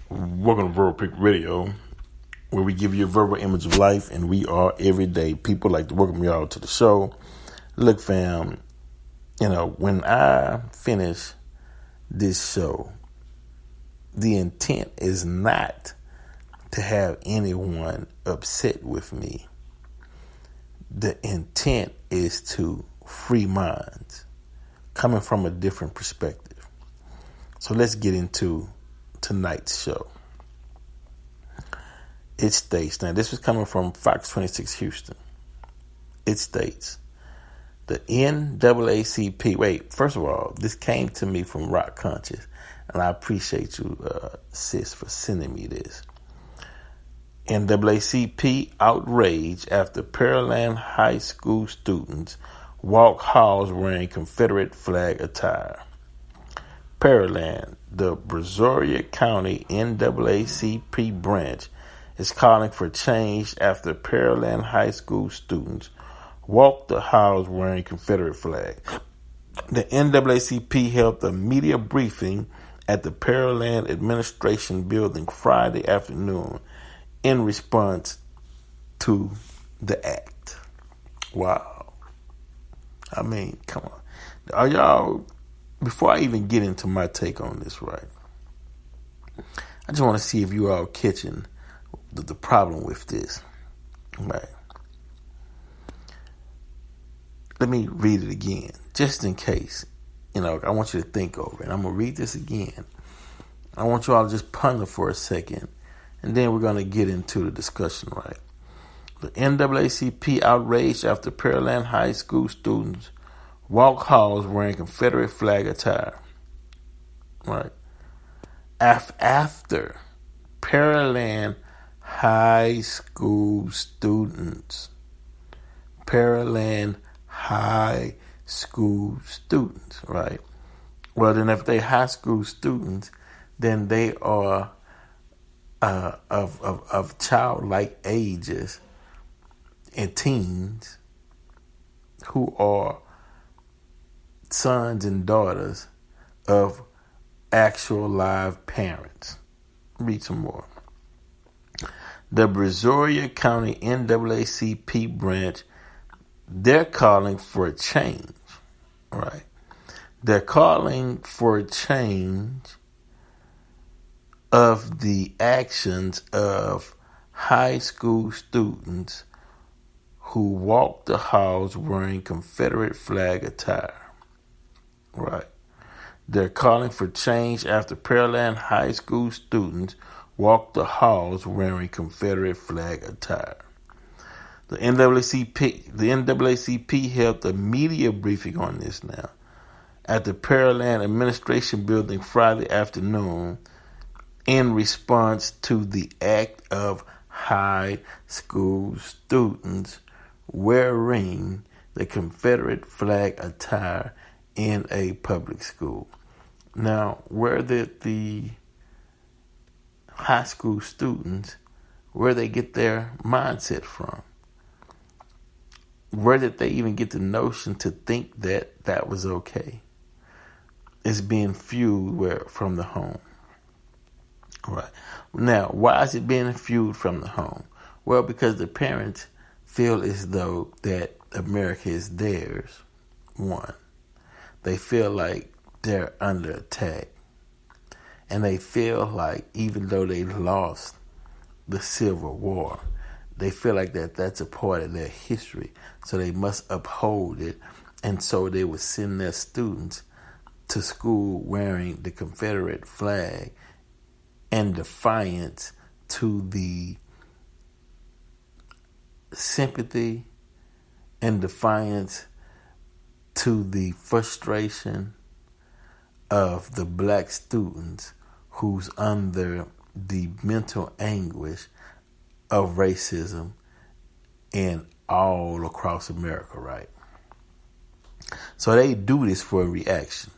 Welcome to Verbal Pick Radio, where we give you a verbal image of life, and we are everyday people. Like to welcome y'all to the show. Look, fam, when I finish this show, the intent is not to have anyone upset with me. The intent is to free minds coming from a different perspective. So let's get into tonight's show. It states, now this was coming from Fox 26 Houston. It states, the NAACP, wait, first of all, this came to me from Rock Conscious, and I appreciate you, sis, for sending me this. NAACP outrage after Pearland High School students walk halls wearing Confederate flag attire. Pearland, the Brazoria County NAACP branch, is calling for change after Pearland High School students walked the halls wearing Confederate flag. The NAACP held a media briefing at the Pearland Administration Building Friday afternoon in response to the act. Wow. I mean, come on. Are y'all, before I even get into my take on this, right, I just want to see if you all catching the problem with this, right? Let me read it again, just in case. I want you to think over it. I'm going to read this again. I want you all to just ponder for a second, and then we're going to get into the discussion, right? The NAACP outraged after Pearland High School students walk halls wearing Confederate flag attire, right? After Pearland High School students, right? Well, then if they high school students, then they are of childlike ages and teens who are sons and daughters of actual live parents. Read some more. The Brazoria County NAACP branch, they're calling for a change, right? They're calling for a change of the actions of high school students who walked the halls wearing Confederate flag attire, right? They're calling for change after Pearland High School students walked the halls wearing Confederate flag attire. The NAACP held a media briefing on this now at the Pearland Administration Building Friday afternoon in response to the act of high school students wearing the Confederate flag attire in a public school. Now, where did the high school students, where they get their mindset from? Where did they even get the notion to think that that was okay? It's being fueled from the home. Right. Now, why is it being fueled from the home? Well, because the parents feel as though that America is theirs. One, they feel like they're under attack. And they feel like even though they lost the Civil War, they feel like that's a part of their history. So they must uphold it. And so they would send their students to school wearing the Confederate flag in defiance to the sympathy, in defiance to the frustration of the black students who's under the mental anguish of racism in all across America, right? So they do this for a reaction.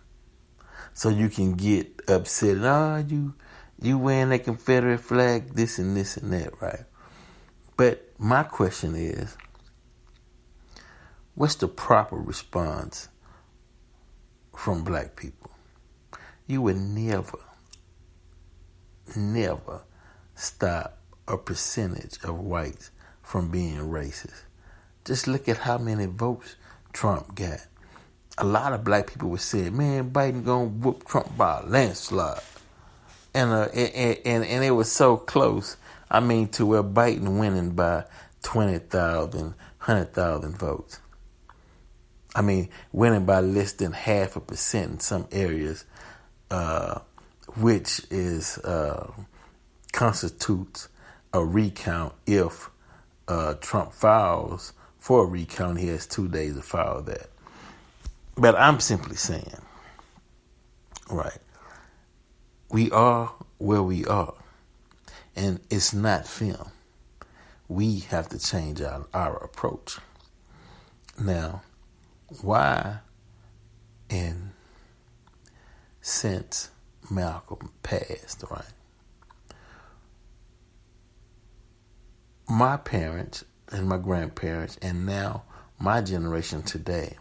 So you can get upset, you wearing that Confederate flag, this and this and that, right? But my question is, what's the proper response from black people? You would never never stop a percentage of whites from being racist. Just look at how many votes Trump got. A lot of black people were saying, man, Biden gonna whoop Trump by a landslide. And it was so close. I mean, to where Biden winning by 20,000, 100,000 votes. I mean, winning by less than 0.5% in some areas, which is constitutes a recount. If Trump files for a recount, he has 2 days to file that. But I'm simply saying, right, we are where we are, and it's not film. We have to change our approach. Now, why, and since Malcolm passed, right, my parents and my grandparents, and now my generation today,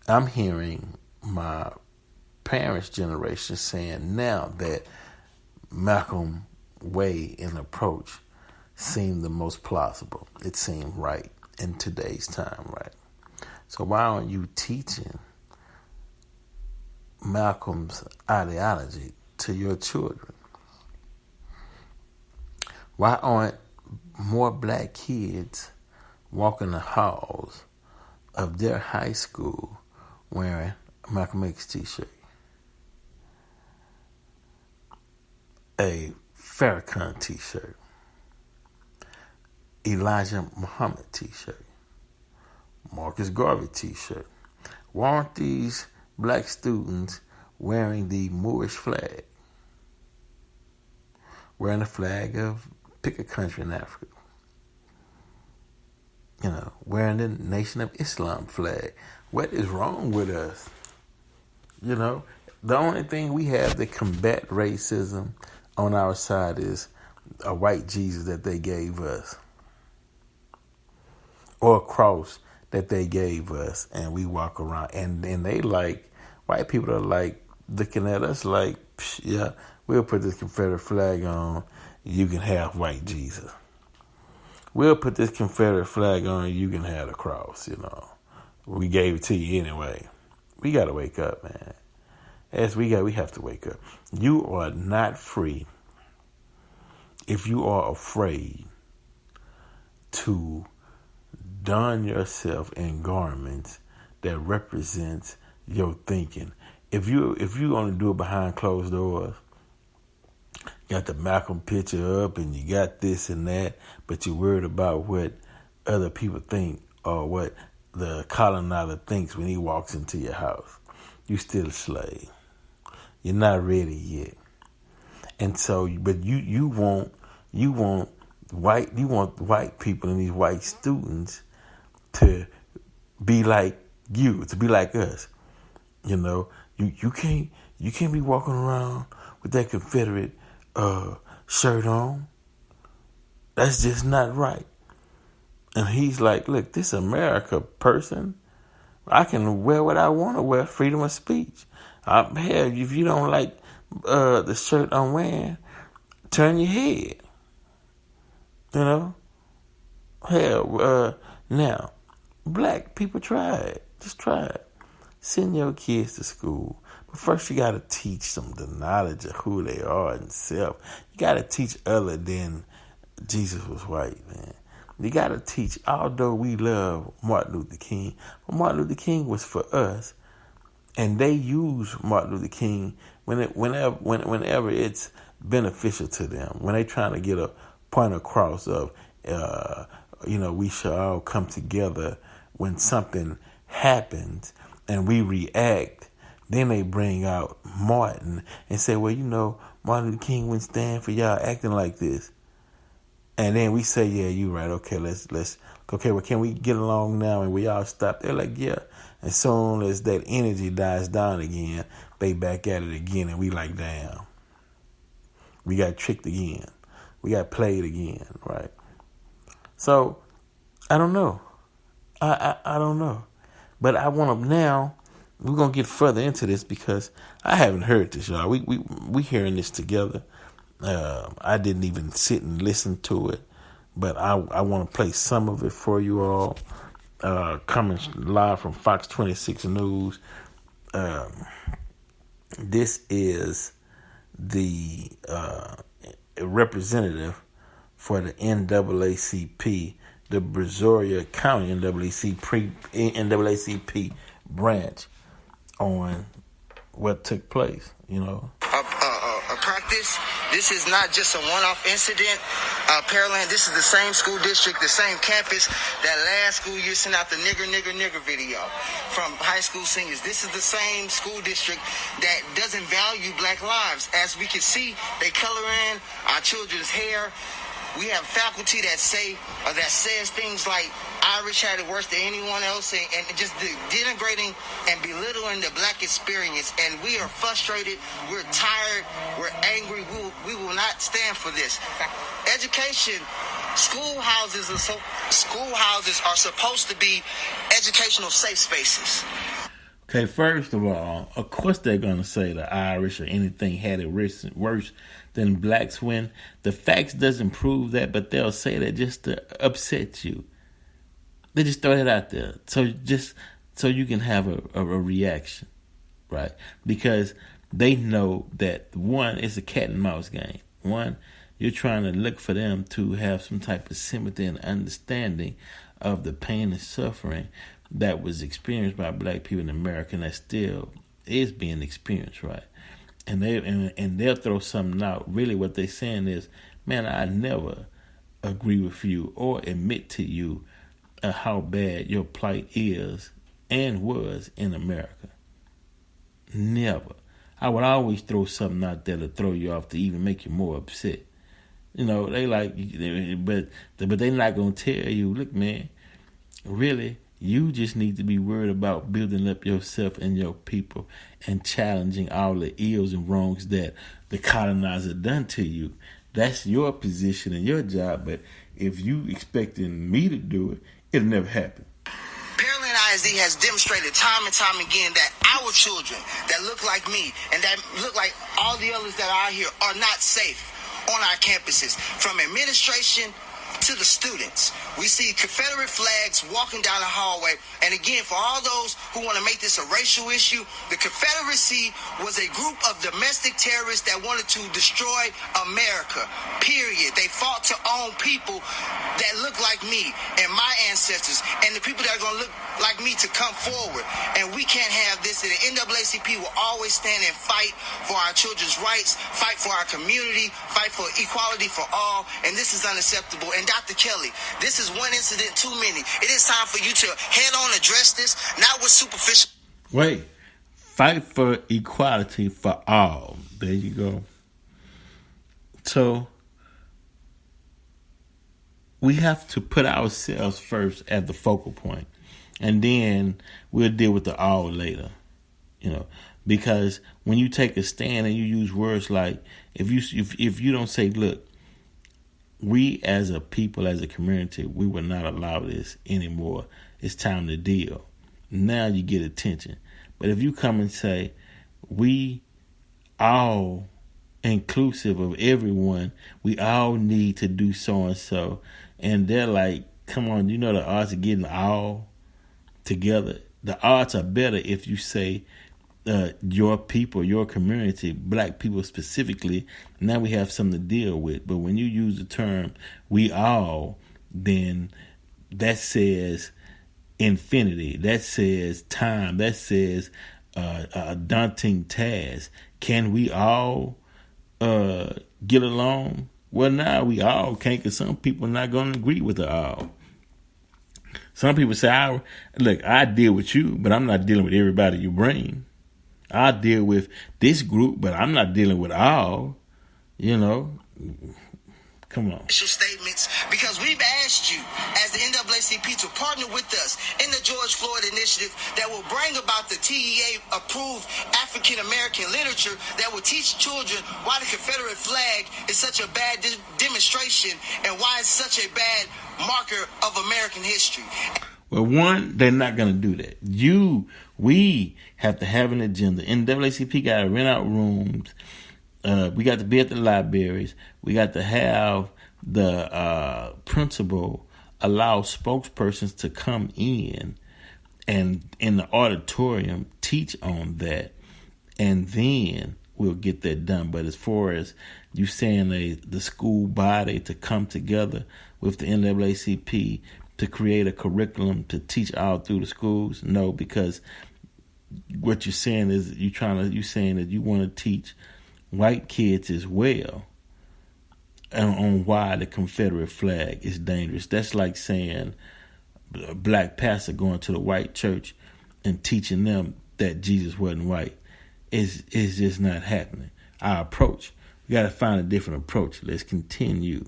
I'm hearing my parents' generation saying now that Malcolm way and approach seemed the most plausible. It seemed right in today's time, right? So why aren't you teaching Malcolm's ideology to your children? Why aren't more black kids walking the halls of their high school wearing a Malcolm X t-shirt, a Farrakhan t-shirt, Elijah Muhammad t-shirt, Marcus Garvey t-shirt? Why aren't these black students wearing the Moorish flag, wearing the flag of pick a country in Africa? You know, wearing the Nation of Islam flag. What is wrong with us? You know, the only thing we have to combat racism on our side is a white Jesus that they gave us, or a cross that they gave us, and we walk around, and they like, white people are like looking at us like, yeah, we'll put this Confederate flag on, you can have white Jesus. We'll put this Confederate flag on, you can have the cross, you know. We gave it to you anyway. We got to wake up, man. We have to wake up. You are not free if you are afraid to don yourself in garments that represents your thinking. If you only do it behind closed doors, you got the Malcolm picture up and you got this and that, but you're worried about what other people think or what the colonizer thinks when he walks into your house. You still a slave. You're not ready yet. And so, but you want white people and these white students to be like you, to be like us. You know, you can't be walking around with that Confederate shirt on. That's just not right. And he's like, look, this America person, I can wear what I want to wear, freedom of speech. Hell, if you don't like the shirt I'm wearing, turn your head. You know? Hell, now, black people, try it. Just try it. Send your kids to school. But first you got to teach them the knowledge of who they are and self. You got to teach other than Jesus was white, man. You got to teach, although we love Martin Luther King, but Martin Luther King was for us. And they use Martin Luther King whenever it's beneficial to them. When they trying to get a point across of, we should all come together when something happens and we react. Then they bring out Martin and say, well, Martin Luther King wouldn't stand for y'all acting like this. And then we say, yeah, you right. Okay, well, can we get along now? And we all stop. They're like, yeah. As soon as that energy dies down again, they back at it again. And we like, damn. We got tricked again. We got played again, right? So, I don't know. I don't know. But I want to now, we're going to get further into this because I haven't heard this, y'all. We hearing this together. I didn't even sit and listen to it, but I want to play some of it for you all. Coming live from Fox 26 News. This is the representative for the NAACP, the Brazoria County NAACP branch, on what took place, Practice. This is not just a one-off incident. Pearland, this is the same school district, the same campus that last school year sent out the nigger video from high school seniors. This is the same school district that doesn't value black lives. As we can see, they color in our children's hair. We have faculty that says things like Irish had it worse than anyone else, and just denigrating and belittling the black experience. And we are frustrated. We're tired. We're angry. We will not stand for this. Education, schoolhouses are supposed to be educational safe spaces. Okay, first of all, of course they're going to say the Irish or anything had it worse than blacks, when the facts doesn't prove that, but they'll say that just to upset you. They just throw it out there so you can have a reaction, right? Because they know that, one, it's a cat and mouse game. One, you're trying to look for them to have some type of sympathy and understanding of the pain and suffering that was experienced by black people in America, and that still is being experienced, right? And they'll throw something out. Really what they're saying is, man, I never agree with you or admit to you how bad your plight is and was in America. Never. I would always throw something out there to throw you off, to even make you more upset. They like, but they're not going to tell you, look, man, really, you just need to be worried about building up yourself and your people and challenging all the ills and wrongs that the colonizer done to you. That's your position and your job. But if you expecting me to do it, it'll never happen. Pearland ISD has demonstrated time and time again that our children that look like me and that look like all the others that are out here are not safe on our campuses. From administration to the students, we see Confederate flags walking down the hallway. And again, for all those who want to make this a racial issue, the Confederacy was a group of domestic terrorists that wanted to destroy America, period. They fought to own people that look like me and my ancestors and the people that are going to look like me to come forward. And we can't have this. And the NAACP will always stand and fight for our children's rights, fight for our community, fight for equality for all. And this is unacceptable. And Dr. Kelly, this is one incident too many. It is time for you to head on address this, not with superficial. Wait, fight for equality for all. There you go. So we have to put ourselves first at the focal point, and then we'll deal with the all later. Because when you take a stand and you use words like, if you don't say, look, we as a people, as a community, we will not allow this anymore. It's time to deal. Now you get attention. But if you come and say, we all, inclusive of everyone, we all need to do so and so, and they're like, come on, the odds of getting all together. The odds are better if you say, your people, your community, black people specifically, now we have something to deal with. But when you use the term we all, then that says infinity, that says time, that says a daunting task. Can we all get along? Well, now we all can't, because some people are not going to agree with the all. Some people say, I deal with you, but I'm not dealing with everybody you bring. I deal with this group, but I'm not dealing with all. Come on. Statements, because we've asked you as the NAACP to partner with us in the George Floyd initiative that will bring about the TEA-approved African-American literature that will teach children why the Confederate flag is such a bad demonstration and why it's such a bad marker of American history. Well, one, they're not going to do that. We have to have an agenda. NAACP got to rent out rooms We got to be at the libraries. We got to have the principal allow spokespersons to come in and in the auditorium teach on that, and then we'll get that done. But as far as you saying the school body to come together with the NAACP to create a curriculum to teach all through the schools, no, because what you're saying is you're saying that you want to teach white kids as well on why the Confederate flag is dangerous. That's like saying a black pastor going to the white church and teaching them that Jesus wasn't white. It's just not happening. Our approach, we got to find a different approach. Let's continue.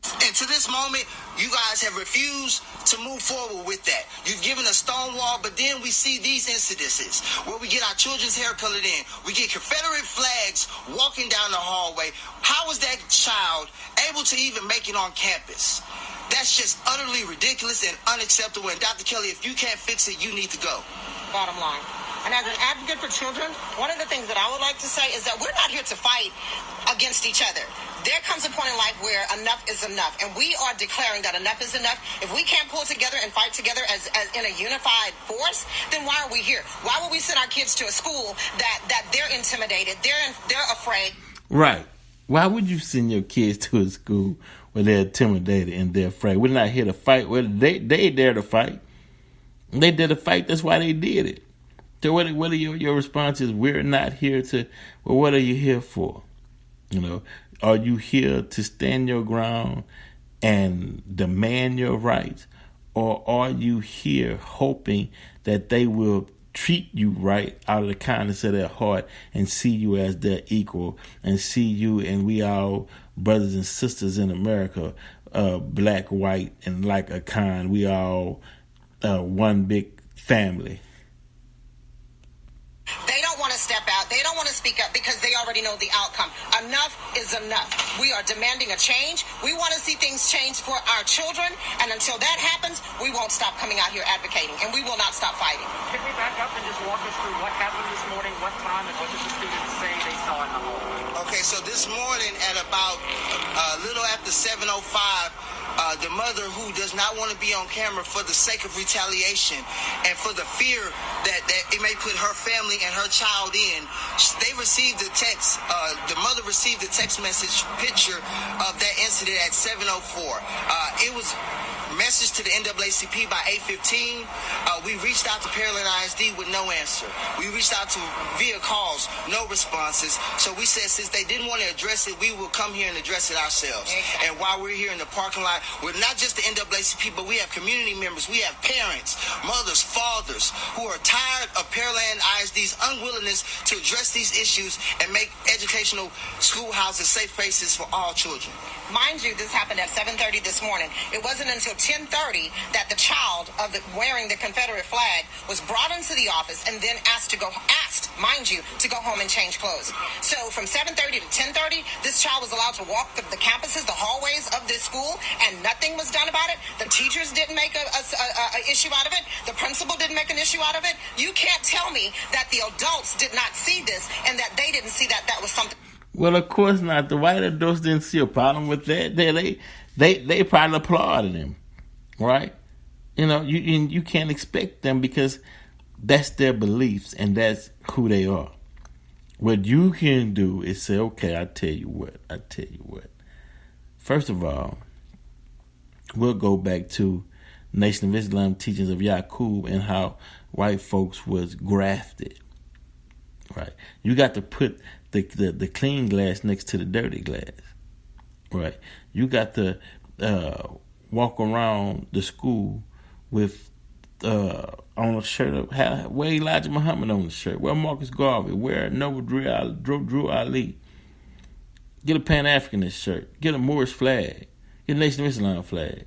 And to this moment, you guys have refused to move forward with that. You've given a stonewall, but then we see these incidences where we get our children's hair colored in. We get Confederate flags walking down the hallway. How is that child able to even make it on campus? That's just utterly ridiculous and unacceptable. And Dr. Kelly, if you can't fix it, you need to go. Bottom line. And as an advocate for children, one of the things that I would like to say is that we're not here to fight against each other. There comes a point in life where enough is enough, and we are declaring that enough is enough. If we can't pull together and fight together as in a unified force, then why are we here? Why would we send our kids to a school that they're intimidated, they're afraid? Right. Why would you send your kids to a school where they're intimidated and they're afraid? We're not here to fight. Well, they dare to fight. They dare to fight. That's why they did it. So what are your responses? We're not here to. Well, what are you here for? You know, are you here to stand your ground and demand your rights, or are you here hoping that they will treat you right out of the kindness of their heart and see you as their equal and see you and we all brothers and sisters in America, black, white, and like a kind. We all one big family. They don't want to step out. They don't want to speak up because they already know the outcome. Enough is enough. We are demanding a change. We want to see things change for our children. And until that happens, we won't stop coming out here advocating. And we will not stop fighting. Can we back up and just walk us through what happened this morning, what time, and what did the students say they saw in the hallway? Okay, so this morning at about a little after 7:05, the mother who does not want to be on camera for the sake of retaliation and for the fear that it may put her family and her child in, they received a text. The mother received a text message picture of that incident at 7:04. It was message to the NAACP by 8:15. We reached out to Pearland ISD with no answer. We reached out to via calls, no responses. So we said since they didn't want to address it, we will come here and address it ourselves. Exactly. And while we're here in the parking lot, we're not just the NAACP, but we have community members. We have parents, mothers, fathers who are tired of Pearland ISD's unwillingness to address these issues and make educational schoolhouses safe places for all children. Mind you, this happened at 7:30 this morning. It wasn't until 10:30 that the child wearing the Confederate flag was brought into the office and then asked, mind you, to go home and change clothes. So from 7:30 to 10:30, this child was allowed to walk the campuses, the hallways of this school, and nothing was done about it. The teachers didn't make a issue out of it. The principal didn't make an issue out of it. You can't tell me that the adults did not see this and that they didn't see that was something. Well, of course not. The white adults didn't see a problem with that. They probably applauded him, right? You know, you can't expect them because that's their beliefs and that's who they are. What you can do is say, okay, I tell you what. First of all, we'll go back to Nation of Islam teachings of Yaqub and how white folks was grafted, right? You got to put the clean glass next to the dirty glass, right? You got to walk around the school with on a shirt wear Elijah Muhammad on the shirt, wear Marcus Garvey, wear Noble Drew Ali, get a Pan-Africanist shirt, get a Moorish flag, get a Nation of Islam flag.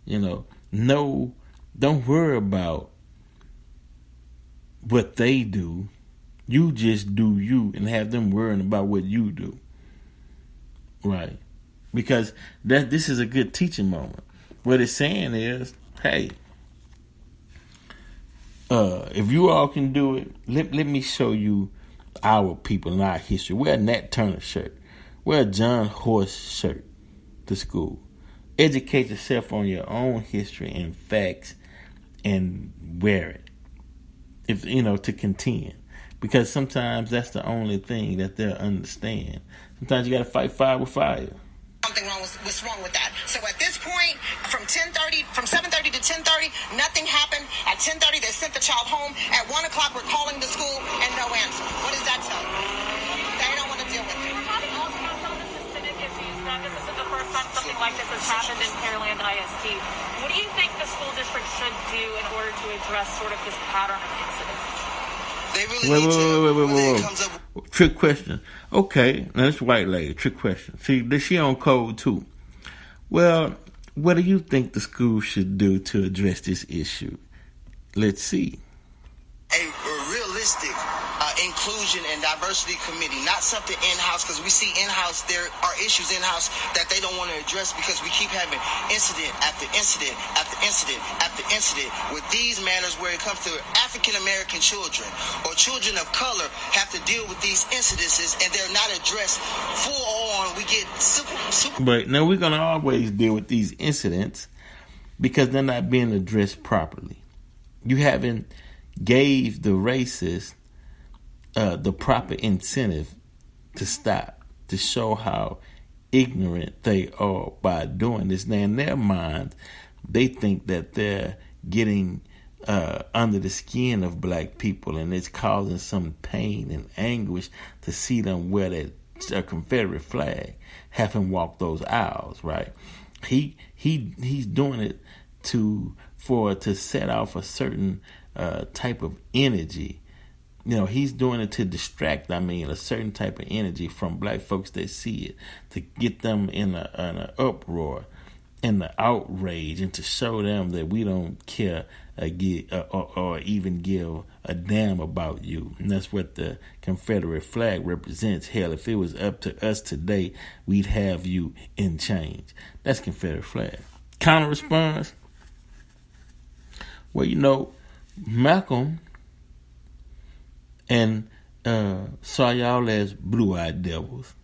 You know, no, don't worry about what they do. You just do you and have them worrying about what you do. Right? Because this is a good teaching moment. What it's saying is, hey, if you all can do it, let me show you our people and our history. Wear a Nat Turner shirt. Wear a John Horst shirt to school. Educate yourself on your own history and facts and wear it. If to contend. Because sometimes that's the only thing that they'll understand. Sometimes you got to fight fire with fire. Something wrong what's wrong with that. So at this point, from 7:30 to 10:30, nothing happened. At 10:30, they sent the child home. At 1 o'clock, we're calling the school and no answer. What does that tell you? They don't want to deal with it. We're having all kinds of systemic issues. Now, this isn't the first time something like this has happened in Pearland ISD. What do you think the school district should do in order to address sort of this pattern of incidents? They really need to. Wait. Trick question. Okay, now this white lady, trick question. See, she on code too. Well, what do you think the school should do to address this issue? Let's see. A realistic inclusion and diversity committee, not something in-house, because we see in-house, there are issues in-house that they don't want to address because we keep having incident after incident after incident after incident with these matters where it comes to African-American children or children of color have to deal with these incidences and they're not addressed full on. We get super. But now we're going to always deal with these incidents because they're not being addressed properly. You haven't gave the racists the proper incentive to stop, to show how ignorant they are by doing this. Now, in their minds, they think that they're getting under the skin of black people, and it's causing some pain and anguish to see them wear that Confederate flag, have him walk those aisles, right? He's doing it to set off a certain type of energy. He's doing it to distract, a certain type of energy from black folks that see it, to get them in an uproar, in the outrage, and to show them that we don't care or even give a damn about you. And that's what the Confederate flag represents. Hell, if it was up to us today, we'd have you in chains. That's Confederate flag. Counter response? Well, Malcolm and saw y'all as blue-eyed devils.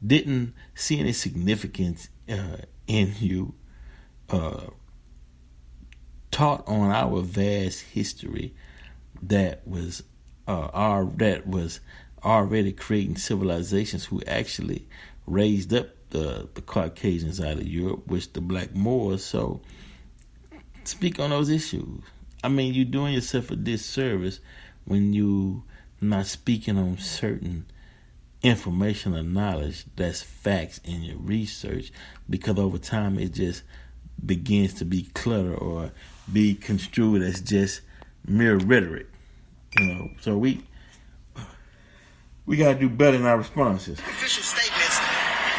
Didn't see any significance in you. Taught on our vast history that was already creating civilizations who actually raised up the Caucasians out of Europe, which the black Moors. So speak on those issues. You're doing yourself a disservice when you not speaking on certain information or knowledge that's facts in your research, because over time it just begins to be clutter or be construed as just mere rhetoric. So we got to do better in our responses. Official statements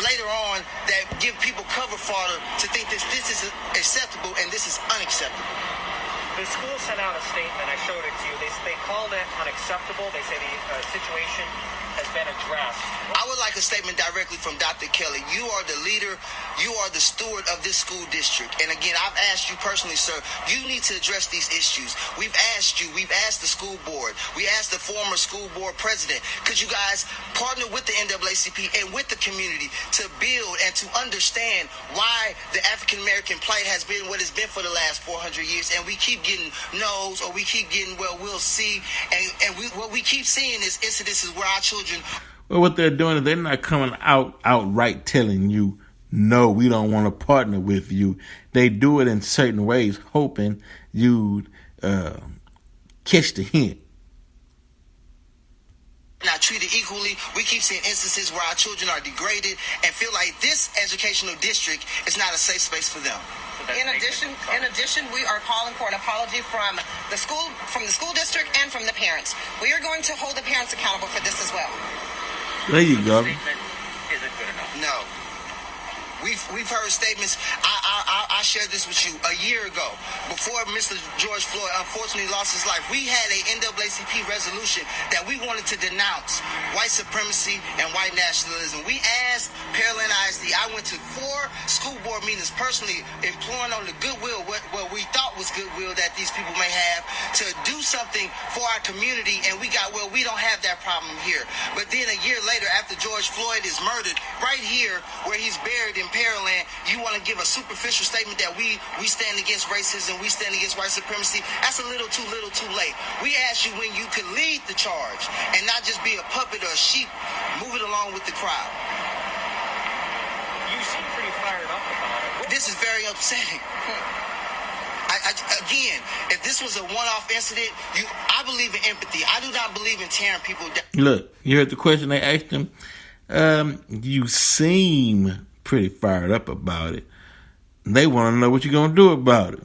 later on that give people cover fodder to think that this is acceptable and this is unacceptable. The school sent out a statement. I showed it to you. They called it unacceptable. They say the situation has been addressed. I would like a statement directly from Dr. Kelly. You are the leader. You are the steward of this school district. And again, I've asked you personally, sir, you need to address these issues. We've asked the school board. We asked the former school board president. Could you guys partner with the NAACP and with the community to build and to understand why the African-American plight has been what it's been for the last 400 years, and we keep getting no's, or we keep getting, well, we'll see, and what we keep seeing is incidences where our children. Well, what they're doing is they're not coming outright telling you, no, we don't want to partner with you. They do it in certain ways, hoping you'd catch the hint. Not treated equally. We keep seeing instances where our children are degraded and feel like this educational district is not a safe space for them. In addition, we are calling for an apology from the school district and from the parents. We are going to hold the parents accountable for this as well. There you go. Isn't good enough. No. We've heard statements. I shared this with you a year ago, before Mr. George Floyd unfortunately lost his life. We had a NAACP resolution that we wanted to denounce white supremacy and white nationalism. We asked Pearland ISD, I went to 4 school board meetings personally, imploring on the goodwill, what we thought was goodwill that these people may have, to do something for our community, and we got, well, we don't have that problem here. But then a year later, after George Floyd is murdered, right here where he's buried in Pearland, you want to give a superficial statement that we stand against racism, we stand against white supremacy. That's a little too late. We asked you when you could lead the charge and not just be a puppet or a sheep moving along with the crowd. You seem pretty fired up about it. This is very upsetting. Again, if this was a one-off incident, I believe in empathy. I do not believe in tearing people down. Look, you heard the question they asked him? You seem pretty fired up about it. They want to know what you're going to do about it.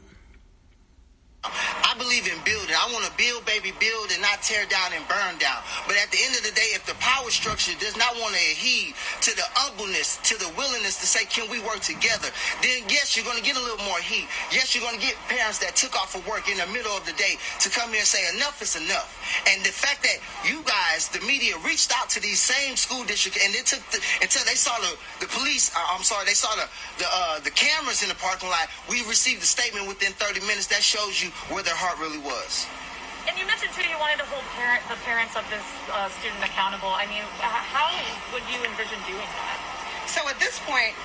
I believe in building. I want to build, baby, build, and not tear down and burn down. But at the end of the day, if the power structure does not want to adhere to the humbleness, to the willingness to say, can we work together, then yes, you're going to get a little more heat. Yes, you're going to get parents that took off of work in the middle of the day to come here and say, enough is enough. And the fact that you guys, the media, reached out to these same school districts, and it took until they saw the police, they saw the cameras in the parking lot, we received a statement within 30 minutes that shows you where their heart really was. And you mentioned, too, you wanted to hold the parents of this student accountable. I mean, how would you envision doing that? So at this point,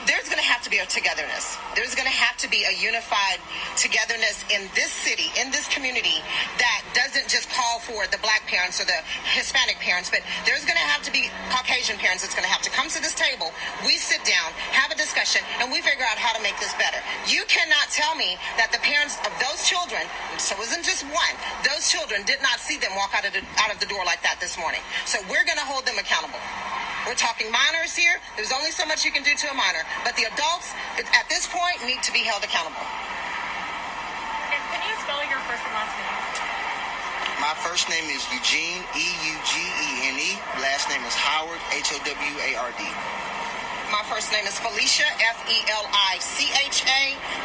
there's going to have to be a togetherness. There's going to have to be a unified togetherness in this city, in this community, that doesn't just call for the black parents or the Hispanic parents, but there's going to have to be Caucasian parents that's going to have to come to this table. We sit down, have a discussion, and we figure out how to make this better. You cannot tell me that the parents of those children, so it wasn't just one, those children did not see them walk out of the door like that this morning. So we're going to hold them accountable. We're talking minors here. There's only so much you can do to a minor. But the adults, at this point, need to be held accountable. And can you spell your first and last name? My first name is Eugene, Eugene. Last name is Howard, Howard. My first name is Felicia, Felicha.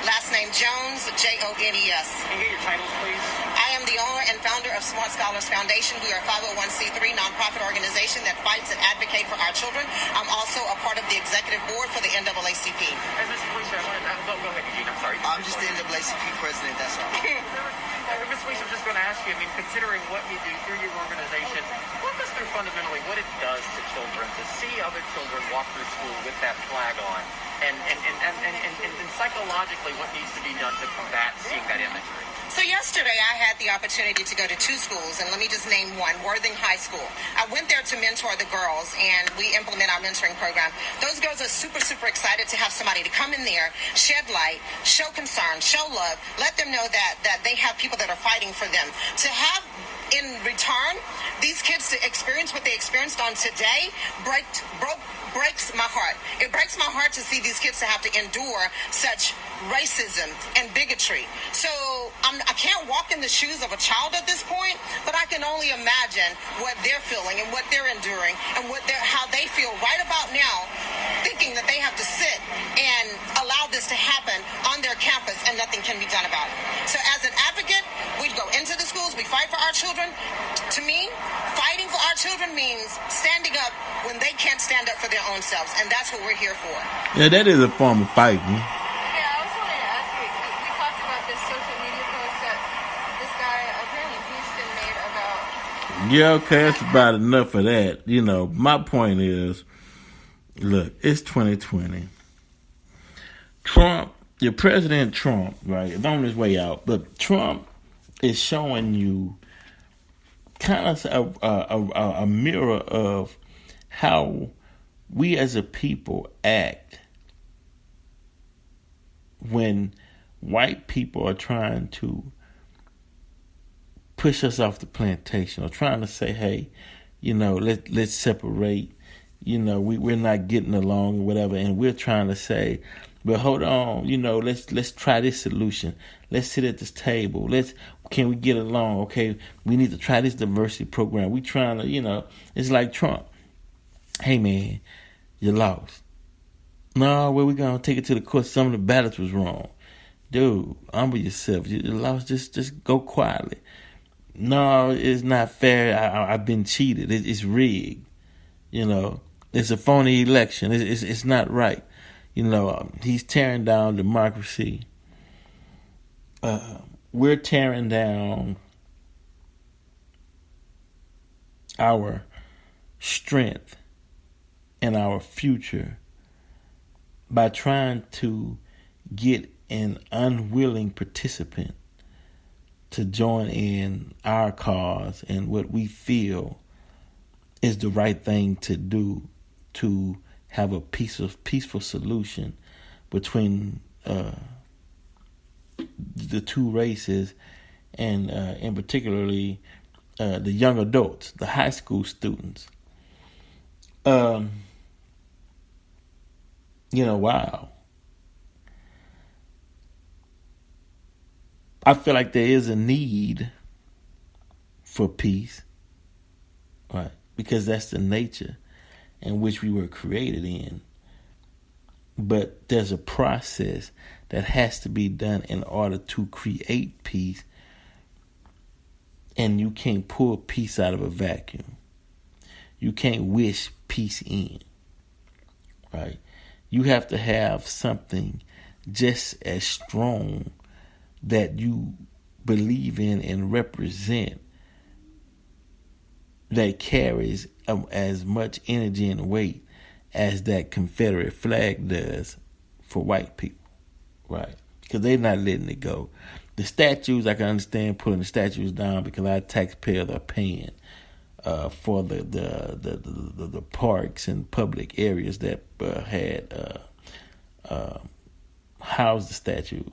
Last name Jones, Jones. Can you get your titles, please? I am the owner and founder of Smart Scholars Foundation. We are a 501c3 nonprofit organization that fights and advocates for our children. I'm also a part of the executive board for the NAACP. And Ms. Felicia, go ahead, Eugene. I'm sorry. I'm just the NAACP president, that's all. Ms. Felicia, I'm just going to ask you, I mean, considering what you do through your organization, walk us through fundamentally what it does to children to see other children walk through school with that flag on, and psychologically what needs to be done to combat seeing that imagery. So yesterday I had the opportunity to go to 2 schools, and let me just name one, Worthing High School. I went there to mentor the girls, and we implement our mentoring program. Those girls are super, super excited to have somebody to come in there, shed light, show concern, show love, let them know that they have people that are fighting for them. To have, in return, these kids to experience what they experienced on today breaks my heart. It breaks my heart to see these kids to have to endure such racism and bigotry. So I can't walk in the shoes of a child at this point, but I can only imagine what they're feeling and what they're enduring and how they feel right about now, thinking that they have to sit and allow this to happen on their campus and nothing can be done about it. So as an advocate, we go into the schools, we fight for our children. To me, fighting for our children means standing up when they can't stand up for their own selves, and that's what we're here for. Yeah, that is a form of fighting. Yeah, I was wanting to ask you, we talked about this social media post that this guy apparently Houston made about... Yeah, okay, that's about enough of that. You know, my point is, look, it's 2020. Trump, your President Trump, right, is on his way out, but Trump is showing you kind of a mirror of how we as a people act when white people are trying to push us off the plantation or trying to say, hey, you know, let's separate, you know, we're not getting along or whatever, and we're trying to say, but hold on, you know, let's try this solution. Let's sit at this table. Can we get along? Okay, we need to try this diversity program. We trying to, you know, it's like Trump. Hey man, you lost. No, where we gonna take it to the court? Some of the ballots was wrong. Dude, humble yourself. You lost. Just go quietly. No, it's not fair. I've been cheated. It's rigged. You know, It's a phony election. It's not right. He's tearing down democracy. We're tearing down our strength and our future by trying to get an unwilling participant to join in our cause and what we feel is the right thing to do to have a peaceful solution between the two races, and in particularly the young adults, the high school students. Wow. I feel like there is a need for peace, right? Because that's the nature in which we were created in. But there's a process that has to be done in order to create peace, and you can't pull peace out of a vacuum. You can't wish peace in, right? You have to have something just as strong that you believe in and represent that carries as much energy and weight as that Confederate flag does for white people, right? Because they're not letting it go. The statues, I can understand pulling the statues down because our taxpayers are paying for the parks and public areas that had housed the statues.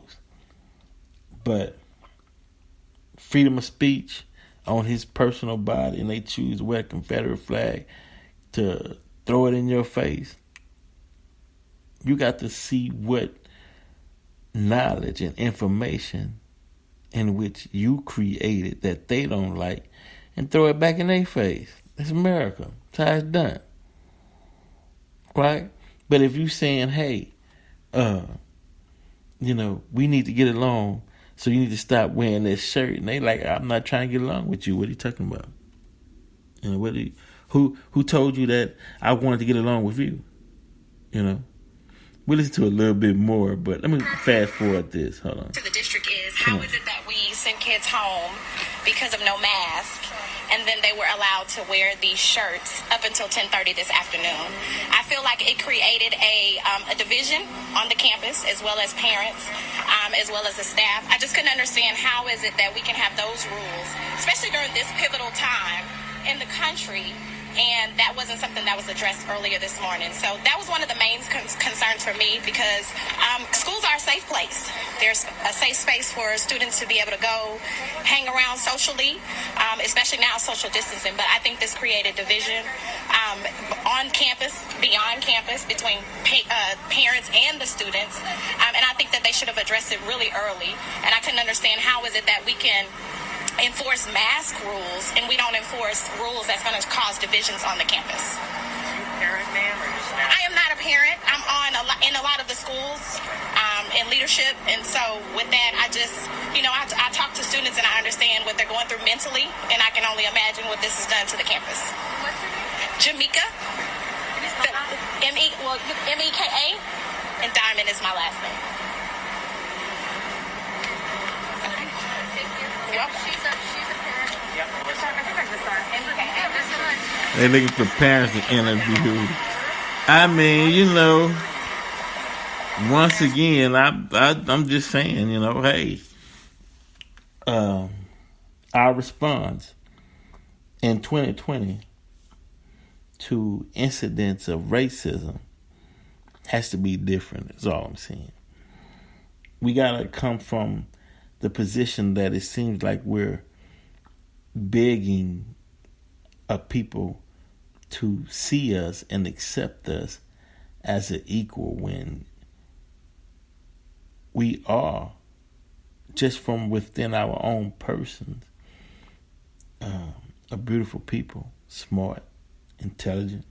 But freedom of speech on his personal body, and they choose to wear a Confederate flag to throw it in your face. You got to see what knowledge and information in which you created that they don't like and throw it back in their face. It's America. That's how it's done. Right? But if you saying, hey, we need to get along, so you need to stop wearing that shirt. And they like, I'm not trying to get along with you. What are you talking about? Who told you that I wanted to get along with you? We'll listen to a little bit more, but let me fast forward this. Hold on. To the district is, how is it that we send kids home because of no mask, and then they were allowed to wear these shirts up until 10:30 this afternoon? I feel like it created a division on the campus, as well as parents, as well as the staff. I just couldn't understand how is it that we can have those rules, especially during this pivotal time in the country, and that wasn't something that was addressed earlier this morning. So that was one of the main concerns for me, because schools are a safe place. There's a safe space for students to be able to go hang around socially, especially now social distancing. But I think this created division on campus, beyond campus, between parents and the students. And I think that they should have addressed it really early. And I couldn't understand how is it that we can enforce mask rules and we don't enforce rules that's going to cause divisions on the campus. Are you a parent, ma'am, or just I am not a parent. I'm in a lot of the schools in leadership, and so with that, I just, I talk to students and I understand what they're going through mentally, and I can only imagine what this has done to the campus. What's your name? Jamaica, M-E-K-A, and Diamond is my last name. She's a parent. Yep, They're looking for parents to interview. I mean, once again, I'm just saying, hey, our response in 2020 to incidents of racism has to be different. That's all I'm saying. We gotta come from the position that it seems like we're begging a people to see us and accept us as an equal, when we are, just from within our own persons, a beautiful people, smart, intelligent.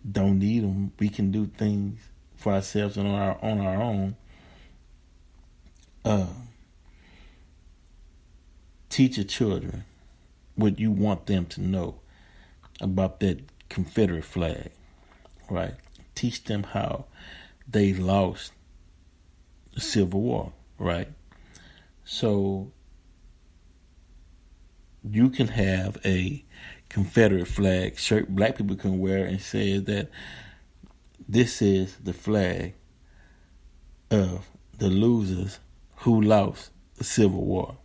Don't need them. We can do things for ourselves and on our own. Teach your children what you want them to know about that Confederate flag, right? Teach them how they lost the Civil War, right? So you can have a Confederate flag shirt black people can wear and say that this is the flag of the losers who lost the Civil War.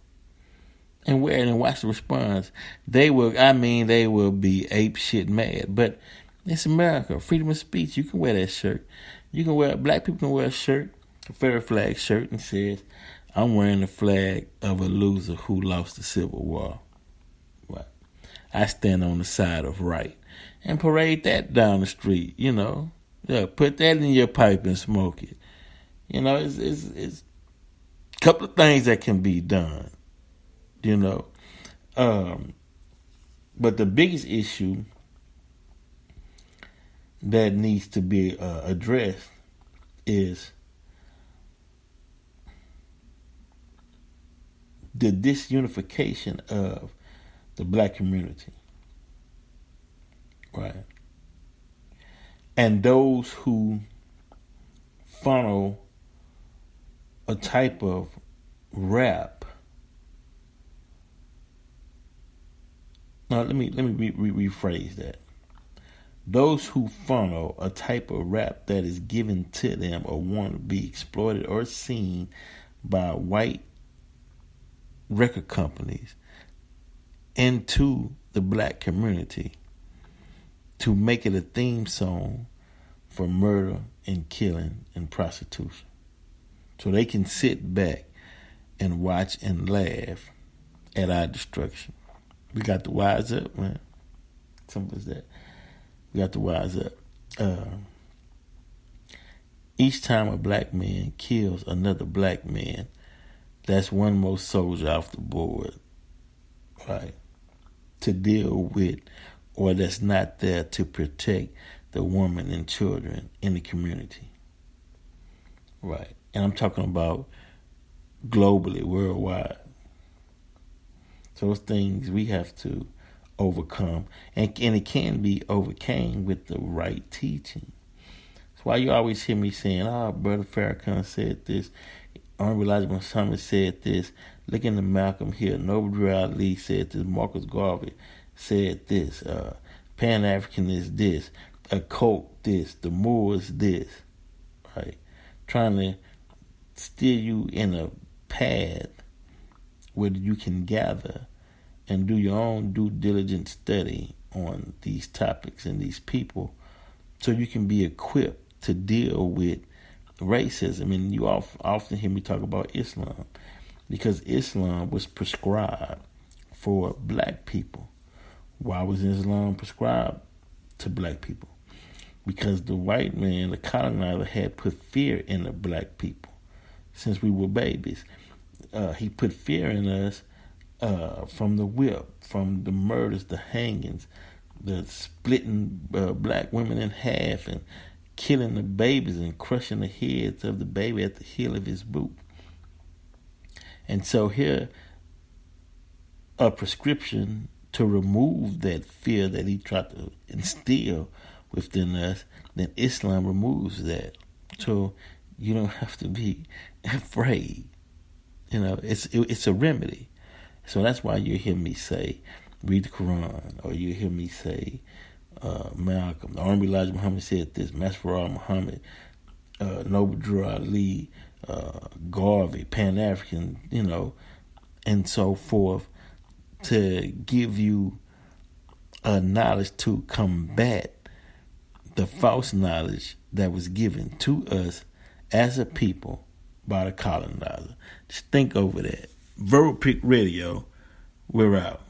And wear it and watch the response. They will be ape shit mad. But it's America, freedom of speech. You can wear that shirt. Black people can wear a shirt, Confederate flag shirt, and says, I'm wearing the flag of a loser who lost the Civil War. Right. I stand on the side of right. And parade that down the street, Yeah, put that in your pipe and smoke it. It's a couple of things that can be done. But the biggest issue that needs to be addressed is the disunification of the black community, right? And those who funnel a type of rap. Now, let me rephrase that. Those who funnel a type of rap that is given to them or want to be exploited or seen by white record companies into the black community to make it a theme song for murder and killing and prostitution. So they can sit back and watch and laugh at our destruction. We got to wise up, man. Simple as that. We got to wise up. Each time a black man kills another black man, that's one more soldier off the board, right? To deal with, or that's not there to protect the woman and children in the community, right? And I'm talking about globally, worldwide. So those things we have to overcome. And it can be overcame with the right teaching. That's why you always hear me saying, Brother Farrakhan said this. Honorable Elijah Muhammad said this. Look into Malcolm here. Noble Drew Ali said this. Marcus Garvey said this. Pan-African is this. A cult this. The Moors this. Right? Trying to steer you in a path where you can gather and do your own due diligent study on these topics and these people so you can be equipped to deal with racism. And you often hear me talk about Islam because Islam was prescribed for black people. Why was Islam prescribed to black people? Because the white man, the colonizer, had put fear in the black people since we were babies. He put fear in us from the whip, from the murders, the hangings, the splitting black women in half and killing the babies and crushing the heads of the baby at the heel of his boot. And so here, a prescription to remove that fear that he tried to instill within us, then Islam removes that. So you don't have to be afraid. It's a remedy. So that's why you hear me say, read the Quran, or you hear me say, Malcolm, the Honorable Elijah Muhammad said this, Master Muhammad, Noble Drew Ali, Garvey, Pan-African, and so forth, to give you a knowledge to combat the false knowledge that was given to us as a people by the colonizer. Just think over that. Verbal Pick Radio, we're out.